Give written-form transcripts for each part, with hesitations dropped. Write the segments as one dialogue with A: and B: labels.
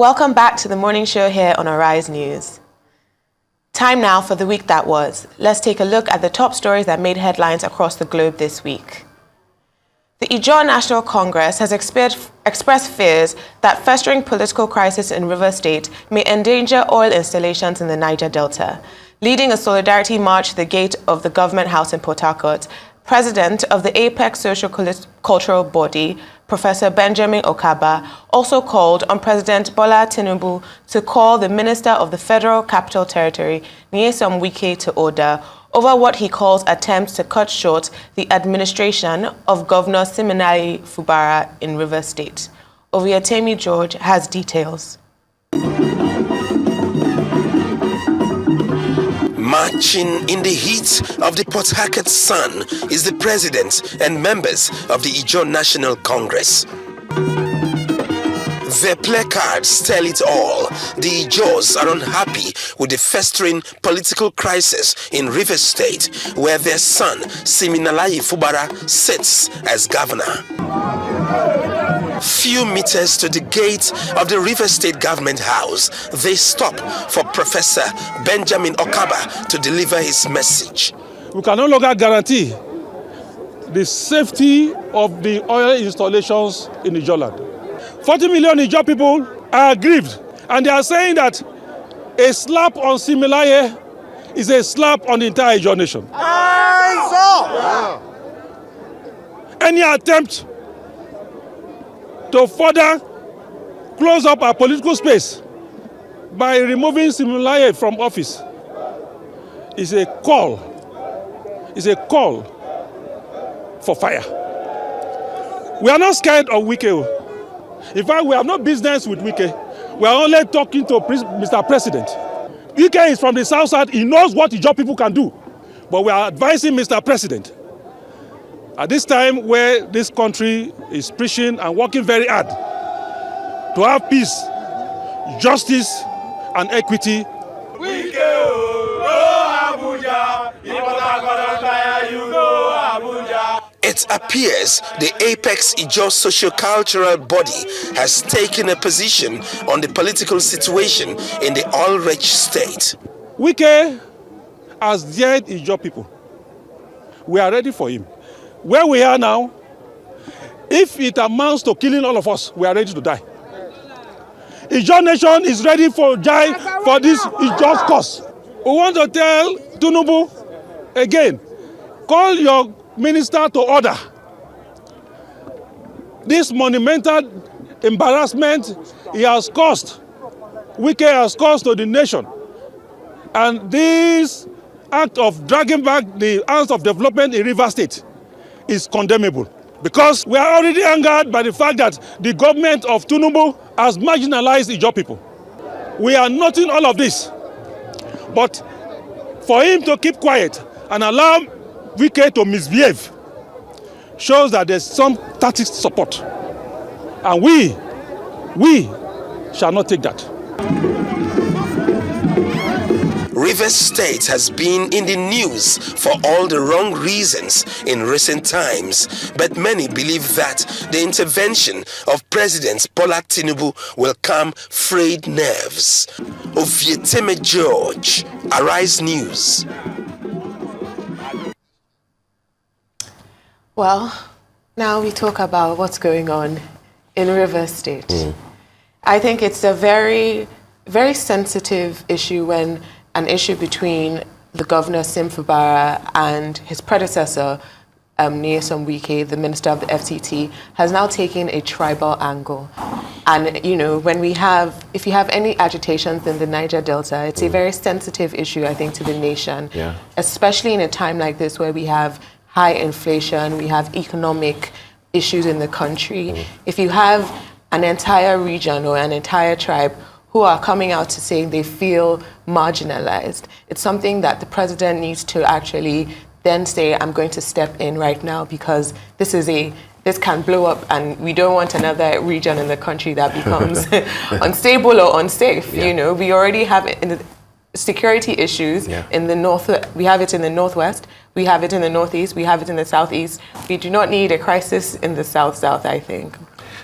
A: Welcome back to the morning show here on Arise News. Time now for the week that was. Let's take a look at the top stories that made headlines across the globe this week. The Ijaws National Congress has expressed fears that festering political crisis in Rivers State may endanger oil installations in the Niger Delta. Leading a solidarity march to the gate of the Government House in Port Harcourt, President of the Apex Socio-Cultural Body, Professor Benjamin Okaba, also called on President Bola Tinubu to call the Minister of the Federal Capital Territory, Nyesom Wike, to order over what he calls attempts to cut short the administration of Governor Siminalayi Fubara in Rivers State. Oviatemi George has details.
B: Marching in the heat of the Port Harcourt sun is the president and members of the Ijaws National Congress. Their placards tell it all. The Ijaws are unhappy with the festering political crisis in Rivers State, where their son, Siminalayi Fubara, sits as governor. Few meters to the gate of the Rivers State Government House, they stop for Professor Benjamin Okaba to deliver his message.
C: We can no longer guarantee the safety of the oil installations in Ijaws land. 40 million Ijaws people are aggrieved, and they are saying that a slap on Siminalayi is a slap on the entire Ijaws nation. Any attempt to further close up our political space by removing Siminalayi from office is a call for fire. We are not scared of Wike. In fact, we have no business with Wike. We are only talking to Mr. President. Wike is from the south side. He knows what Ijaws people can do. But we are advising Mr. President, at this time where this country is preaching and working very hard to have peace, justice, and equity.
B: It appears the Apex Ijaws Socio-Cultural Body has taken a position on the political situation in the oil-rich state.
C: Wike has dared Ijaws people. We are ready for him. Where we are now, if it amounts to killing all of us, we are ready to die. Ijaws nation is ready for die for this Ijaws cause. We want to tell Tinubu again, call your minister to order. This monumental embarrassment he has caused, Wike has caused to the nation, and this act of dragging back the hands of development in Rivers State is condemnable, because we are already angered by the fact that the government of Tinubu has marginalized Ijaws people. We are noting all of this, but for him to keep quiet and allow Wike to misbehave shows that there's some tacit support, and we shall not take that.
B: Rivers State has been in the news for all the wrong reasons in recent times, but many believe that the intervention of President Bola Tinubu will calm frayed nerves. Oviatemi George, Arise News.
A: Well, now we talk about what's going on in Rivers State. I think it's a very, very sensitive issue when an issue between the governor, Sim Fubara, and his predecessor, Nyesom Wike, the minister of the FCT, has now taken a tribal angle. And, you know, if you have any agitations in the Niger Delta, it's a very sensitive issue, I think, to the nation, especially in a time like this where we have high inflation, we have economic issues in the country. If you have an entire region or an entire tribe who are coming out to say they feel marginalized, it's something that the president needs to actually then say, I'm going to step in right now, because this can blow up, and we don't want another region in the country that becomes unstable or unsafe. You know, we already have it in the security issues in the north. We have it in the northwest, we have it in the northeast, we have it in the southeast. We do not need a crisis in the south, I think.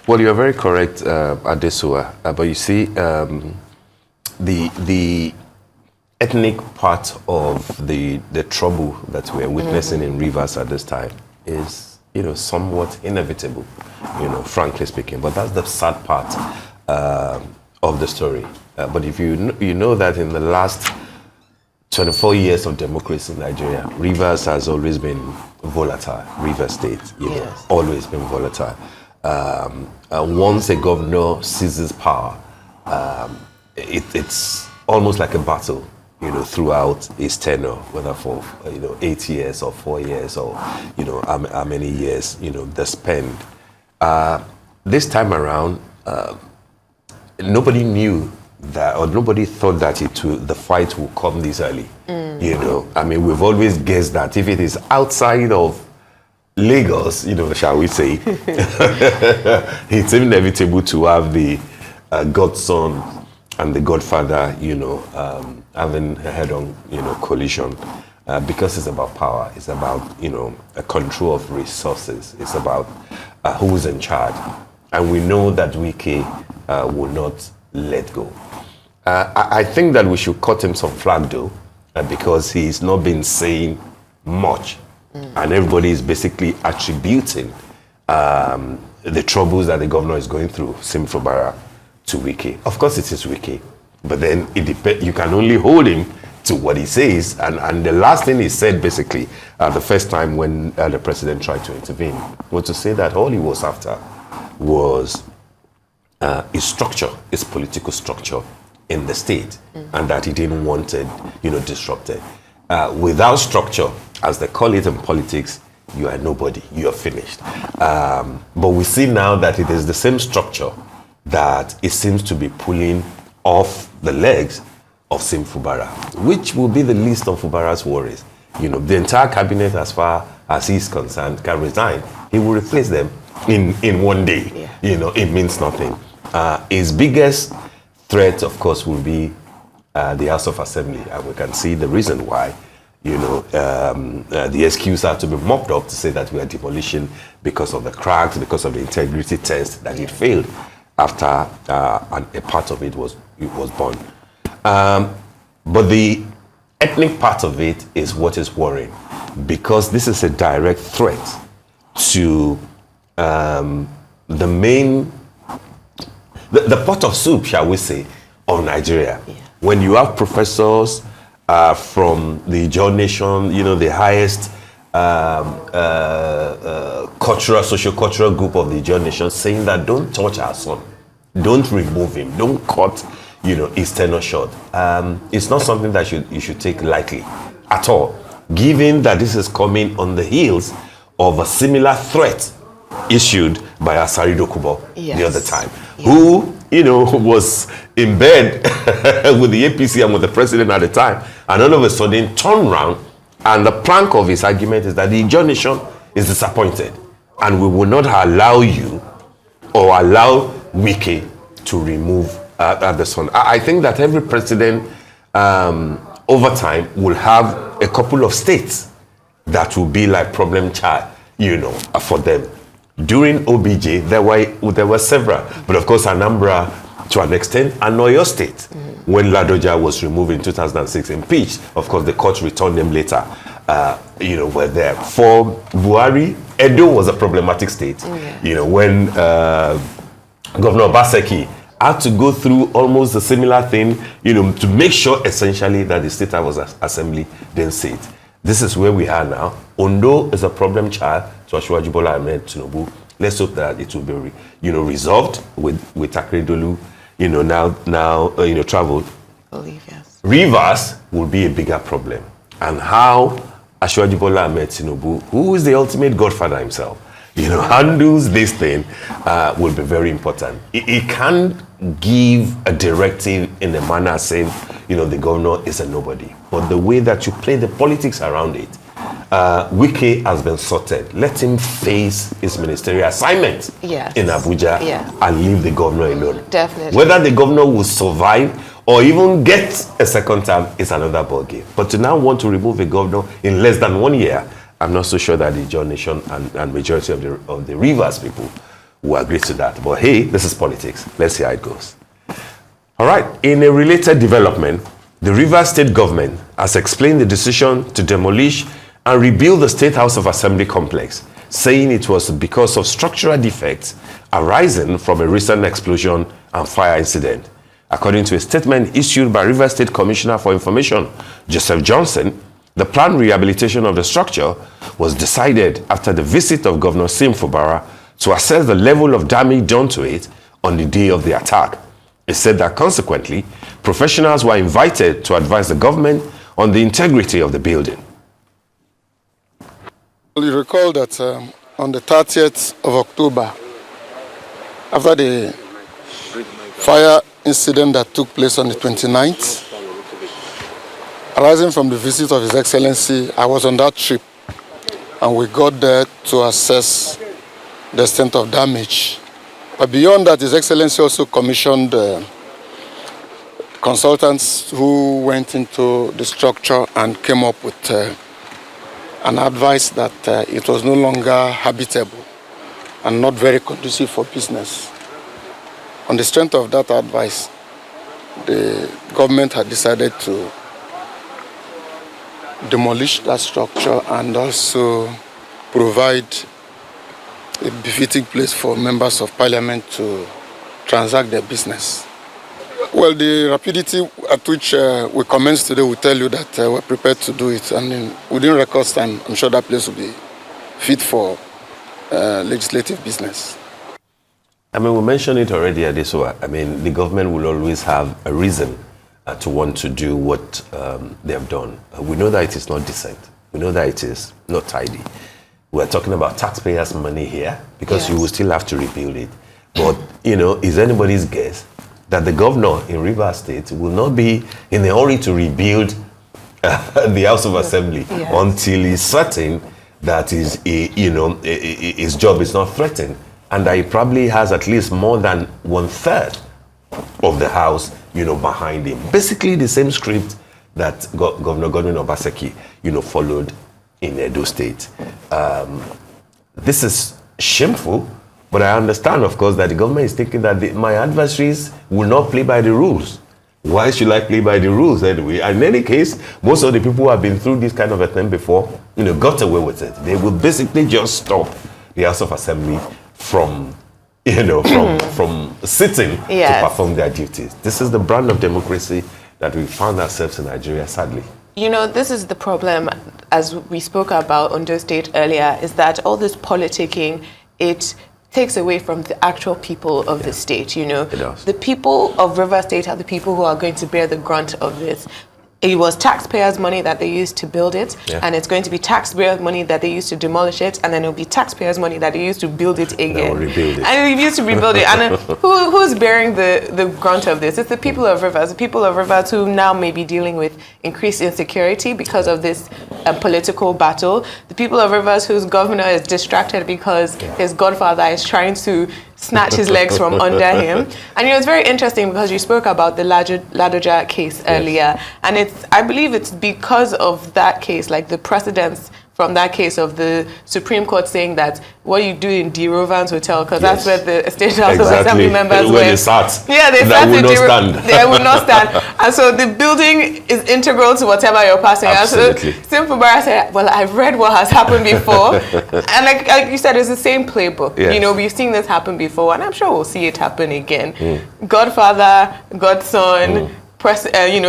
D: Well, you're very correct, Adesua. But you see, the ethnic part of the trouble that we're witnessing in Rivers at this time is, somewhat inevitable, frankly speaking. But that's the sad part of the story. But if you know that in the last 24 years of democracy in Nigeria, Rivers has always been volatile. Rivers State, always been volatile. Once a governor seizes power, it's almost like a battle, throughout his tenure, whether for 8 years or 4 years or how many years they spend. This time around, nobody knew that, or nobody thought that the fight will come this early. We've always guessed that if it is outside of Lagos, shall we say, it's inevitable to have the godson and the godfather, having a head-on, collision, because it's about power. It's about, a control of resources. It's about who's in charge. And we know that Wike will not let go. I think that we should cut him some flack, though, because he's not been saying much. And everybody is basically attributing the troubles that the governor is going through, Sim Fubara, to Wike. Of course it is Wike, but then you can only hold him to what he says. And the last thing he said, basically, the first time when the president tried to intervene, was to say that all he was after was his structure, his political structure in the state, and that he didn't want it, disrupted. Without structure, as they call it in politics, you are nobody, you are finished. But we see now that it is the same structure that it seems to be pulling off the legs of Sim Fubara, which will be the least of Fubara's worries. The entire cabinet, as far as he's concerned, can resign. He will replace them in one day. It means nothing. His biggest threat, of course, will be the House of Assembly, and we can see the reason why. The excuse had to be mopped up to say that we are demolition because of the cracks, because of the integrity test, that it failed after a part of it was born. But the ethnic part of it is what is worrying, because this is a direct threat to the pot of soup, shall we say, of Nigeria. When you have professors from the Ijaws nation, the highest socio-cultural group of the Ijaws nation, saying that don't touch our son, don't remove him, don't cut, his tenure short. It's not something that you should take lightly at all, given that this is coming on the heels of a similar threat issued by Asari Dokubo the other time, who was in bed with the APC and with the president at the time, and all of a sudden turned around, and the plank of his argument is that the Ijaws nation is disappointed, and we will not allow you or allow Wike to remove the son. I think that every president over time will have a couple of states that will be like problem child, for them. During OBJ, there were several, but of course Anambra to an extent, and Oyo State, when Ladoja was removed in 2006, impeached. Of course, the court returned them later. Were there. For Buhari, Edo was a problematic state. When Governor Obaseki had to go through almost a similar thing, to make sure essentially that the State House Assembly didn't sit. This is where we are now. Ondo is a problem child to Asiwaju Bola Ahmed Tinubu. Let's hope that it will be, resolved with Akeredolu, now traveled. Rivers will be a bigger problem. And how Asiwaju Bola Ahmed Tinubu, who is the ultimate godfather himself, handles this thing will be very important. He can't give a directive in a manner saying, the governor is a nobody. But the way that you play the politics around it, Wike has been sorted. Let him face his ministerial assignment in Abuja and leave the governor alone.
A: Definitely.
D: Whether the governor will survive or even get a second term is another ballgame. But to now want to remove a governor in less than 1 year, I'm not so sure that the Ijaws nation and majority of the Rivers people will agree to that. But hey, this is politics. Let's see how it goes. All right. In a related development, the Rivers State government has explained the decision to demolish and rebuild the State House of Assembly complex, saying it was because of structural defects arising from a recent explosion and fire incident. According to a statement issued by Rivers State Commissioner for Information, Joseph Johnson, the planned rehabilitation of the structure was decided after the visit of Governor Sim Fubara to assess the level of damage done to it on the day of the attack. It said that consequently, professionals were invited to advise the government on the integrity of the building.
E: You recall that on the 30th of October, after the fire incident that took place on the 29th, arising from the visit of His Excellency, I was on that trip, and we got there to assess the extent of damage. But beyond that, His Excellency also commissioned consultants who went into the structure and came up with an advice that it was no longer habitable and not very conducive for business. On the strength of that advice, the government had decided to demolish that structure and also provide a befitting place for members of parliament to transact their business. Well, the rapidity at which we commenced today will tell you that we're prepared to do it, and within record time, I'm sure that place will be fit for legislative business.
D: I mean, we mentioned it already, Adesowa. I mean, the government will always have a reason to want to do what they have done. We know that it is not decent. We know that it is not tidy. We're talking about taxpayers' money here because you will still have to rebuild it. But, you know, is anybody's guess that the governor in Rivers State will not be in a hurry to rebuild the House of Assembly until he's certain that his job is not threatened, and that he probably has at least more than 1/3 of the House, behind him. Basically the same script that Governor Godwin Obaseki, followed in Edo State. This is shameful, but I understand, of course, that the government is thinking that my adversaries will not play by the rules. Why should I play by the rules anyway? And in any case, most of the people who have been through this kind of a thing before, got away with it. They will basically just stop the House of Assembly from sitting to perform their duties. This is the brand of democracy that we found ourselves in Nigeria, sadly.
A: This is the problem, as we spoke about Ondo State earlier, is that all this politicking, it takes away from the actual people of the state,
D: It does.
A: The people of River State are the people who are going to bear the grunt of this. It was taxpayers' money that they used to build it, and it's going to be taxpayers' money that they used to demolish it, and then it'll be taxpayers' money that they used to build it again.
D: They will rebuild it.
A: And they used to rebuild it. And who's bearing the grunt of this? It's the people of Rivers. The people of Rivers who now may be dealing with increased insecurity because of this political battle. The people of Rivers whose governor is distracted because his godfather is trying to snatch his legs from under him. And it's very interesting because you spoke about the Ladoja case earlier, and I believe it's because of that case, like the precedents from that case of the Supreme Court saying that what you do in D. Rovan's Hotel, because that's where the State House of Assembly members were.
D: They sat.
A: Yeah, they
D: that
A: sat
D: will not stand.
A: They will not stand. And so the building is integral to whatever you're passing.
D: Absolutely.
A: And so Sim Fubara said, well, I've read what has happened before. And like you said, it's the same playbook.
D: Yes.
A: We've seen this happen before, and I'm sure we'll see it happen again. Godfather, godson,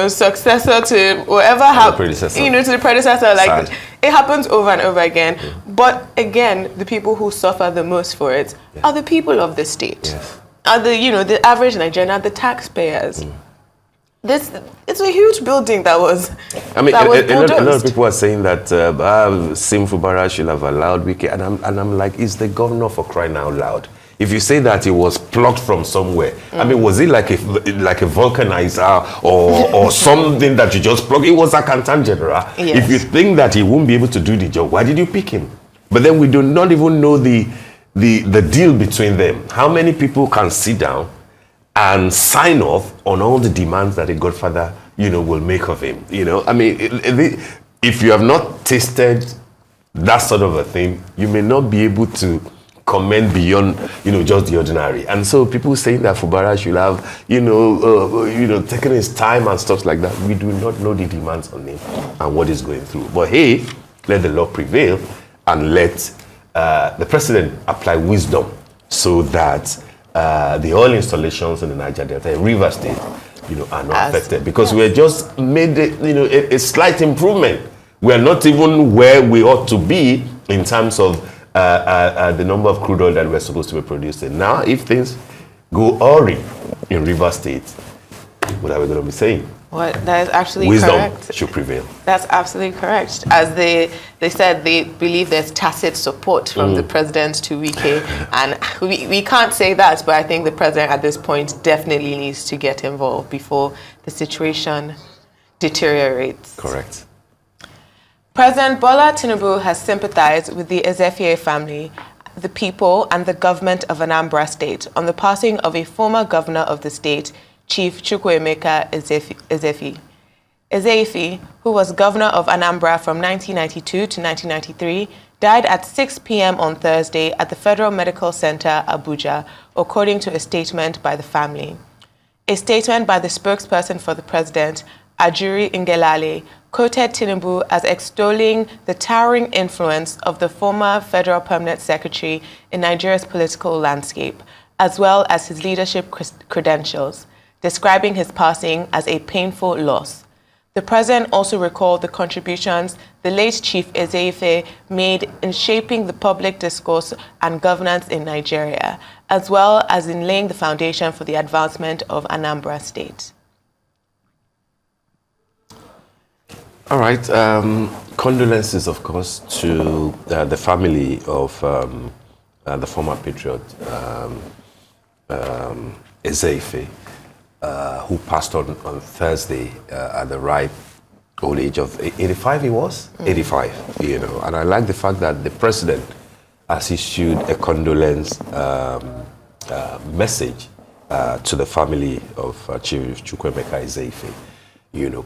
A: successor to whoever to the predecessor. Like it happens over and over again. But again, the people who suffer the most for it are the people of the state.
D: Yes.
A: Are the average Nigerian, are the taxpayers. It's a huge building that was.
D: A lot of people are saying that Sim Fubara should have allowed Wike, and I'm like, is the governor, for crying out loud? If you say that it was plucked from somewhere, was it like a vulcanizer or something that you just plucked? It was a Canton General.
A: Yes.
D: If you think that he won't be able to do the job, why did you pick him? But then we do not even know the deal between them. How many people can sit down and sign off on all the demands that a godfather, will make of him? If you have not tasted that sort of a thing, you may not be able to comment beyond, just the ordinary. And so people saying that Fubara should have, taken his time and stuff like that. We do not know the demands on him and what he's going through. But hey, let the law prevail and let the president apply wisdom so that the oil installations in the Niger Delta, in Rivers State, are not affected. Because we just made a slight improvement. We are not even where we ought to be in terms of the number of crude oil that we're supposed to be producing. Now, if things go awry in Rivers State, what are we going to be saying?
A: Well, that is actually
D: Wisdom
A: correct.
D: should prevail.
A: That's absolutely correct. As they said, they believe there's tacit support from the president to Wike. And we can't say that, but I think the president at this point definitely needs to get involved before the situation deteriorates.
D: Correct.
A: President Bola Tinubu has sympathized with the Ezefie family, the people, and the government of Anambra State on the passing of a former governor of the state, Chief Chukwuemeka Ezeifi, who was governor of Anambra from 1992 to 1993, died at 6 p.m. on Thursday at the Federal Medical Center, Abuja, according to a statement by the family. A statement by the spokesperson for the president, Ajuri Ngelale, quoted Tinubu as extolling the towering influence of the former Federal Permanent Secretary in Nigeria's political landscape, as well as his leadership credentials, describing his passing as a painful loss. The president also recalled the contributions the late Chief Ezeifi made in shaping the public discourse and governance in Nigeria, as well as in laying the foundation for the advancement of Anambra State.
D: All right. Condolences, of course, to the family of the former patriot, Ezeifi, who passed on Thursday at the ripe old age of 85, he was? 85, And I like the fact that the president has issued a condolence message to the family of Chief Chukwuemeka Ezeifi.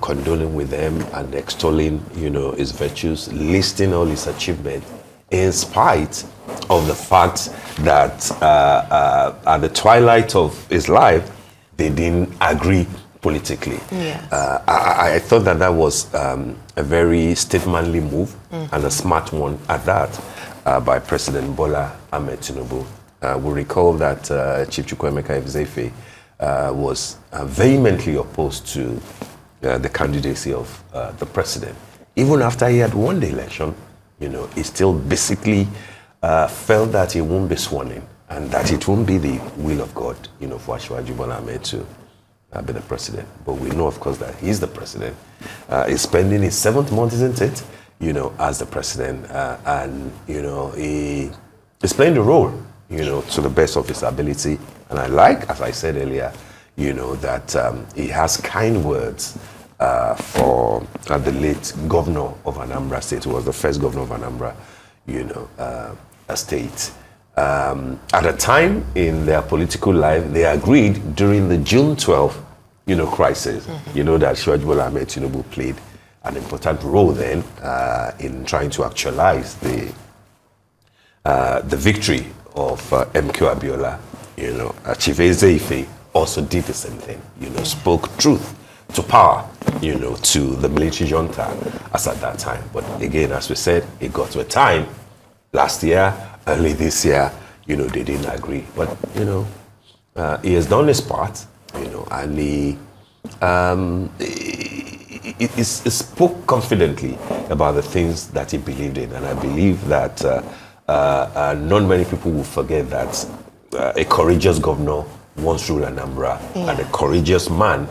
D: Condoling with them and extolling, his virtues, listing all his achievements, in spite of the fact that at the twilight of his life, they didn't agree politically.
A: Yes.
D: I thought that was a very statesmanly move and a smart one at that by President Bola Ahmed Tinubu. We recall that Chief Chukwuemeka Ezeifi was vehemently opposed to the candidacy of the president. Even after he had won the election, he still basically felt that he won't be sworn in and that it won't be the will of God, for Asiwaju Bola Ahmed to be the president. But we know, of course, that he's the president. He's spending his 7th month, isn't it, as the president. And, he's playing the role, to the best of his ability. And I like, as I said earlier, that he has kind words for the late governor of Anambra State, who was the first governor of Anambra, state. At a time in their political life, they agreed during the June 12th, crisis, that Asiwaju Bola Ahmed Tinubu played an important role then in trying to actualize the victory of MQ Abiola. Chief Ezeifi also did the same thing, spoke truth to power, to the military junta as at that time. But again, as we said, it got to a time last year, early this year, they didn't agree. But, he has done his part, and he spoke confidently about the things that he believed in. And I believe that not many people will forget that a courageous governor once ruled Anambra, and a courageous man,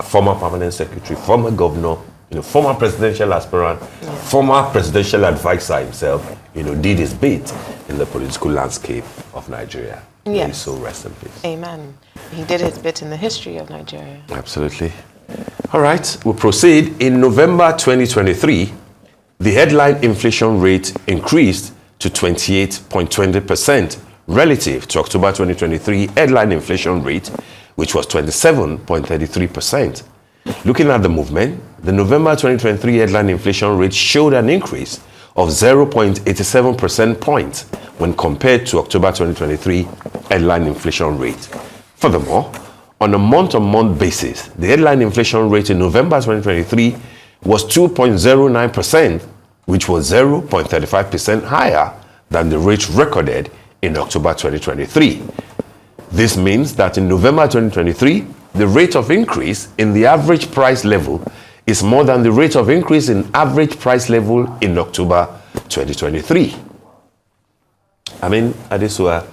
D: former permanent secretary, former governor, former presidential aspirant, former presidential advisor himself, did his bit in the political landscape of Nigeria.
A: Yes.
D: So rest in peace.
A: Amen. He did his bit in the history of Nigeria.
D: Absolutely. All right, we'll proceed. In November 2023, the headline inflation rate increased to 28.20% relative to October 2023 headline inflation rate, which was 27.33%. Looking at the movement, the November 2023 headline inflation rate showed an increase of 0.87% points when compared to October 2023 headline inflation rate. Furthermore, on a month-on-month basis, the headline inflation rate in November 2023 was 2.09%, which was 0.35% higher than the rate recorded in October 2023. This means that in November 2023, the rate of increase in the average price level is more than the rate of increase in average price level in October 2023. I mean, Adesua,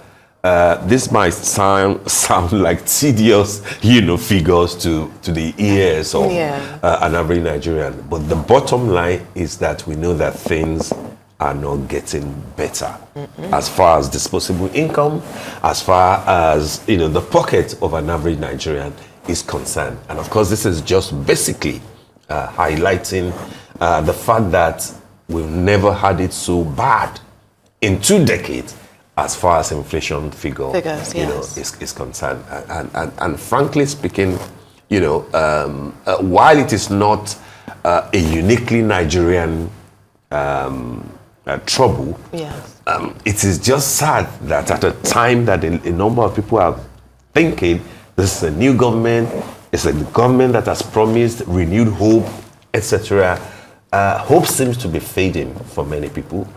D: this might sound like tedious, figures to the ears of an average Nigerian. But the bottom line is that we know that things are not getting better as far as disposable income, as far as the pocket of an average Nigerian is concerned. And of course, this is just basically highlighting the fact that we've never had it so bad in 2 decades as far as inflation figures, is concerned. And frankly speaking, while it is not a uniquely Nigerian trouble, it is just sad that at a time that a number of people are thinking this is a new government, it's a government that has promised renewed hope, etc. Hope seems to be fading for many people.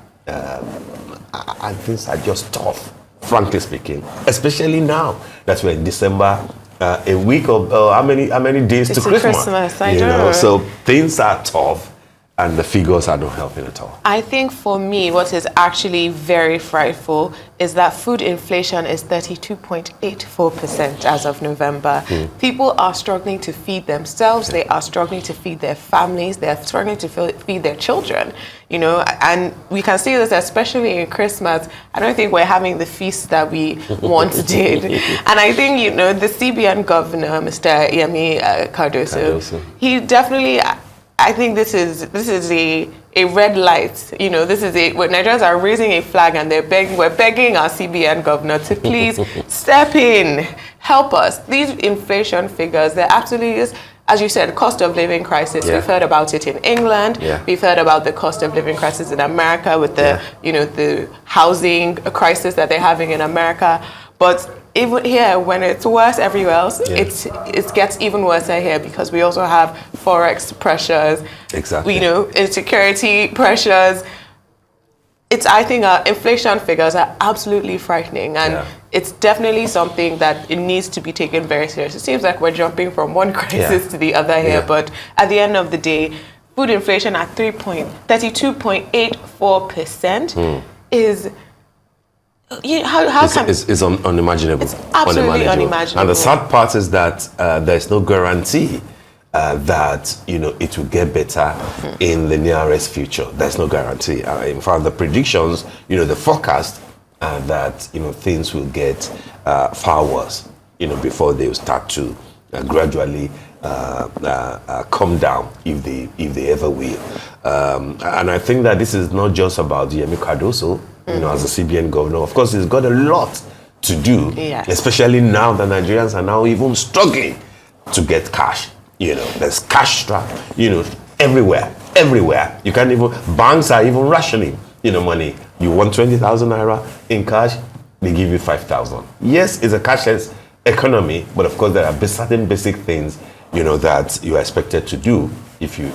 D: And things are just tough, frankly speaking, especially now that we're in December, a week of how many days to Christmas?
A: I know.
D: So things are tough, and the figures are not helping at all.
A: I think for me, what is actually very frightful is that food inflation is 32.84% as of November. People are struggling to feed themselves. They are struggling to feed their families. They are struggling to feed their children. And we can see this especially in Christmas. I don't think we're having the feast that we once did. And I think, the CBN governor, Mr. Yemi Cardoso, he definitely, I think this is a red light. This is when Nigerians are raising a flag and we're begging our CBN governor to please step in, help us. These inflation figures, they're absolutely, as you said, cost of living crisis. We've heard about it in England. We've heard about the cost of living crisis in America with the, the housing crisis that they're having in America. But even here, when it's worse everywhere else, it gets even worse here because we also have forex pressures.
D: Exactly.
A: Insecurity pressures. I think our inflation figures are absolutely frightening, and it's definitely something that it needs to be taken very seriously. It seems like we're jumping from one crisis to the other here, but at the end of the day, food inflation at 32.84% is.
D: It's unimaginable.
A: It's absolutely unimaginable.
D: And the sad part is that there's no guarantee that it will get better in the nearest future. There's no guarantee. In fact, the predictions, the forecast, that things will get far worse, before they will start to gradually come down, if they ever will. And I think that this is not just about Yemi Cardoso. As a CBN governor, of course, he's got a lot to do, especially now that Nigerians are now even struggling to get cash. There's cash trap, everywhere. You can't even, banks are even rationing, money. You want 20,000 naira in cash, they give you 5,000. Yes, it's a cashless economy, but of course there are certain basic things, that you are expected to do if you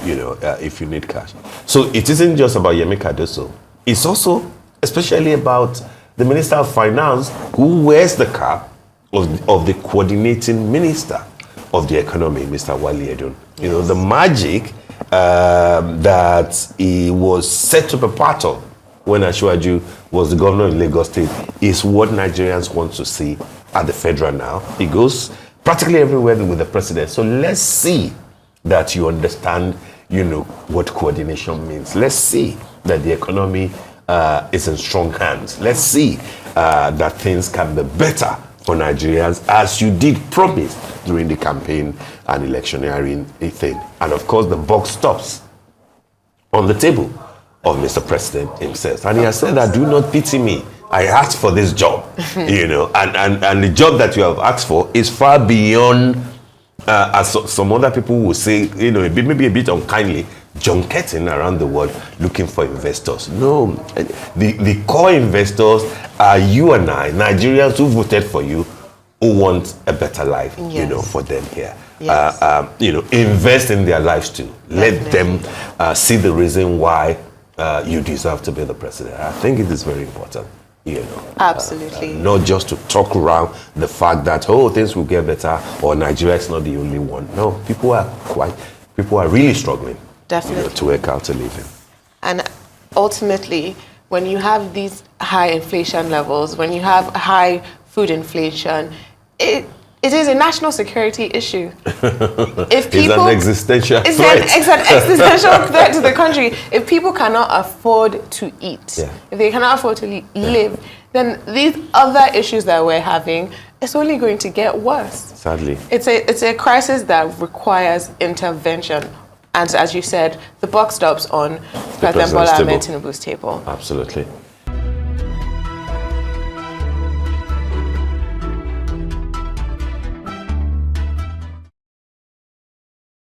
D: need cash. So it isn't just about Yemi Cardoso. It's also especially about the Minister of Finance, who wears the cap of the coordinating minister of the economy, Mr. Wale Edun. The magic that he was set to be part of when Isiagu was the governor in Lagos State is what Nigerians want to see at the federal now. He goes practically everywhere with the president. So let's see that you understand, what coordination means. Let's see that the economy is in strong hands. Let's see that things can be better for Nigerians, as you did promise during the campaign and electioneering thing. And of course, the buck stops on the table of Mr. President himself. And he has said that, do not pity me. I asked for this job, and the job that you have asked for is far beyond, as some other people will say, maybe a bit unkindly, junketing around the world looking for investors. No, the core investors are you and I, Nigerians who voted for you, who want a better life,
A: Yes.
D: for them here.
A: Yes.
D: Invest in their lives too. Let
A: Definitely.
D: them see the reason why you deserve to be the president. I think it is very important.
A: Absolutely.
D: Not just to talk around the fact that things will get better or Nigeria is not the only one. No, people are really struggling.
A: Definitely.
D: To work out a living.
A: And ultimately, when you have these high inflation levels, when you have high food inflation, it is a national security issue. If people,
D: it's an existential
A: it's
D: threat.
A: It's an existential threat to the country. If people cannot afford to eat, if they cannot afford to live, then these other issues that we're having, it's only going to get worse.
D: Sadly.
A: It's a crisis that requires intervention. And as you said, the buck stops on President Bola Ahmed Tinubu's table.
D: Absolutely.